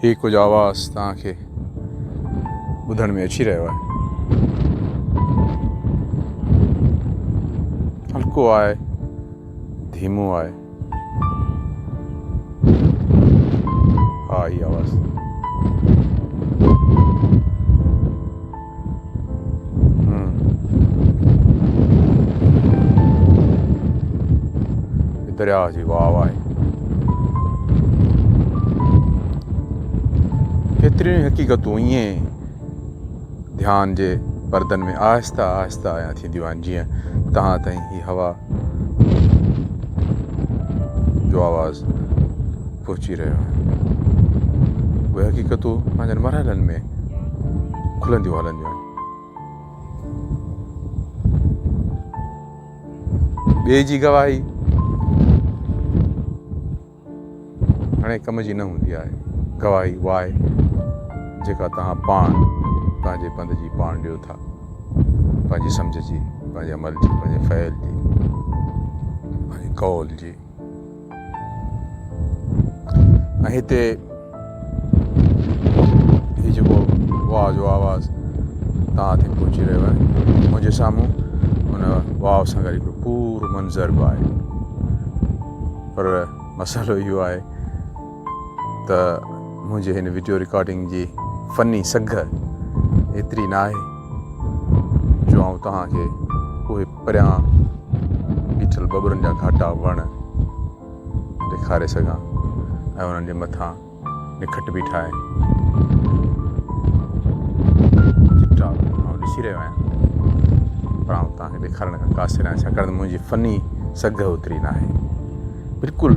ही कुछ आवाज़ तव्हांखे ॿुधण में अची रहियो आहे। हल्को आहे, धीमो आहे। हा, ही आवाज़ दरिया जी वाव आहे। केतिरियूं हक़ीक़तूं ईअं ध्यान जे पर्दनि में आहिस्ता आहिस्ता आया थींदियूं आहिनि, जीअं तव्हां ताईं ही हवा जो आवाज़ पहुची रहियो आहे। उहे हक़ीक़तूं पंहिंजनि मरहलनि में खुलंदियूं हलंदियूं आहिनि। ॿिए जी गवाही हाणे कम जी न हूंदी आहे। गवाही उहा आहे जेका तव्हां पाण पंहिंजे पंध जी पाण ॾियो था, पंहिंजी सम्झ जी, पंहिंजे अमल जी, पंहिंजे फ़इल जी, पंहिंजे कौल जी। ऐं हिते हीउ जेको वाह जो आवाज़ तव्हां ते पहुची रहियो आहे, मुंहिंजे साम्हूं हुन वाव सां गॾु हिकिड़ो पूरो मंज़र बि आहे। पर मसालो इहो आहे त मुंहिंजे हिन वीडियो रिकॉर्डिंग जी फ़नी सघ एतिरी न आहे जो आउं तव्हांखे उहे परियां बीठल बबरनि जा घाटा वण ॾेखारे सघां ऐं उन्हनि जे मथां निखट बि ठाहे चिटा आउं ॾिसी रहियो आहियां, पर आउं तव्हांखे ॾेखारण खां कासिर आहियां, छाकाणि त मुंहिंजी फ़नी सघ ओतिरी न आहे। बिल्कुलु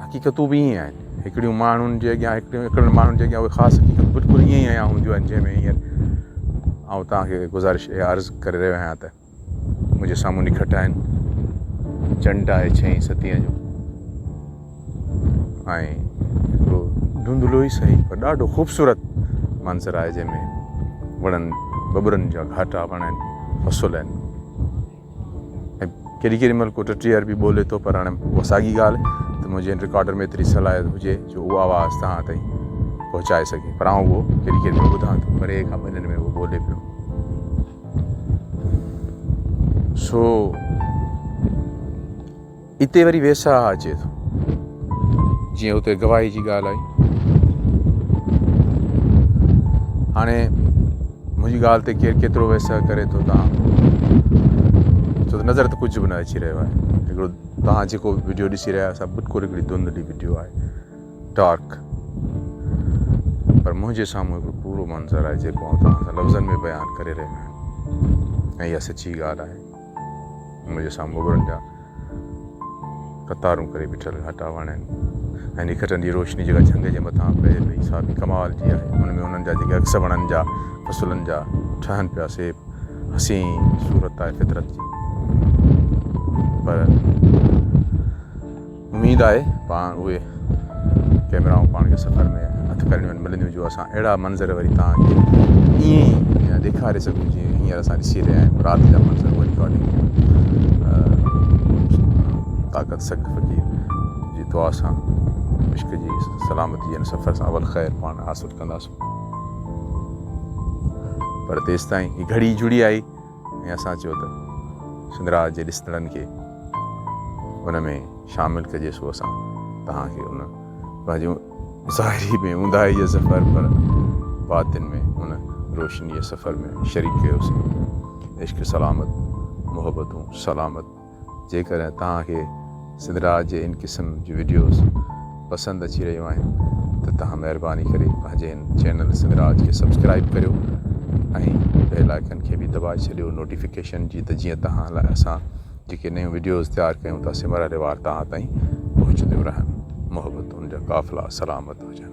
हक़ीक़तूं बि ईअं आहिनि। हिकिड़ियूं माण्हुनि जे अॻियां हिकिड़नि माण्हुनि जे अॻियां उहे ख़ासि हक़ीक़त बिल्कुलु ईअं ई आया हूंदियूं आहिनि, जंहिंमें हींअर आउं तव्हांखे गुज़ारिश ऐं अर्ज़ु करे रहियो आहियां त मुंहिंजे साम्हूं निखट आहिनि। चंड आहे 6-7 जो ऐं हिकिड़ो धुंधलो ई सही पर ॾाढो ख़ूबसूरत मंज़र आहे, जंहिंमें वणनि बबरनि जा घाटा वण आहिनि, फ़सुल आहिनि। ऐं केॾी महिल को टीयर बि ॿोले थो, पर हाणे उहा साॻी ॻाल्हि त मुंहिंजे रिकॉर्डर में एतिरी सलाहियत हुजे जो उहा आवाज़ तव्हां ताईं पहुचाए सघे, पर आउं उहो केॾी महिल ॿुधां थो, पर खां ॿिन्हिनि में उहो ॿोले पियो। सो हिते वरी वेसा अचे थो, जीअं हुते गवाही जी ॻाल्हि आई। हाणे मुंहिंजी ॻाल्हि ते केरु केतिरो वेसा करे थो, तव्हां छो त नज़र त कुझु बि न अची रहियो आहे। हिकिड़ो तव्हां जेको वीडियो ॾिसी रहिया आहियो बिल्कुलु हिकिड़ी धुंधली वीडियो आहे, डार्क, पर मुंहिंजे साम्हूं हिकिड़ो पूरो मंज़र आहे जेको आउं तव्हां सां लफ़्ज़नि में बयानु करे रहियो आहियां। ऐं इहा सची ॻाल्हि आहे। मुंहिंजे साम्हूं बबरनि जा कतारूं करे बीठल घाटा वण आहिनि ऐं निखटनि जी रोशनी जेका झंग जे मथां पए पई, सा बि कमाल जी आहे। हुनमें उन्हनि जा जेके अक्स वणनि जा फ़सुलनि जा ठहनि पिया, से हसीन सूरत आहे फितरत जी। पर उमेदु आहे पाण उहे कैमराऊं पाण खे सफ़र में हथु करणियूं आहिनि मिलंदियूं, जो असां अहिड़ा मंज़र वरी तव्हांखे ईअं ई ॾेखारे सघूं जीअं हींअर असां ॾिसी रहिया आहियूं। राति जा मंज़र उहा रिकॉर्डिंग ताक़त सघ फ़क़ीर जी दुआ सां इश्क़ जी सलामती जे सफ़र सां अवल ख़ैर पाण हासिलु कंदासीं। पर तेसि ताईं ही घड़ी जुड़ी आई ऐं असां चयो त सिंधराज जे ॾिसंदड़नि खे उन में शामिलु कजे, सो असां तव्हांखे उन पंहिंजो ज़ाहिरी में ऊंदाही जे सफ़र पर बातिन में उन रोशनी जे सफ़र में शरीक कयोसीं। इश्क़ सलामत मुहबतूं सलामत। जेकॾहिं तव्हांखे सिंधराज जे इन क़िस्म जी वीडियोज़ पसंदि अची रहियूं आहिनि त तव्हां महिरबानी करे पंहिंजे हिन चैनल सिंधराज खे सब्सक्राइब करियो ऐं बेल आइकन खे बि दॿाए छॾियो नोटिफिकेशन जी, त जीअं तव्हां लाइ असां जेके नयूं वीडियोज़ तयारु कयूं था सिमरवार तव्हां ताईं पहुचंदियूं रहनि। मुहबतुनि जा काफ़िला सलामत हुजनि।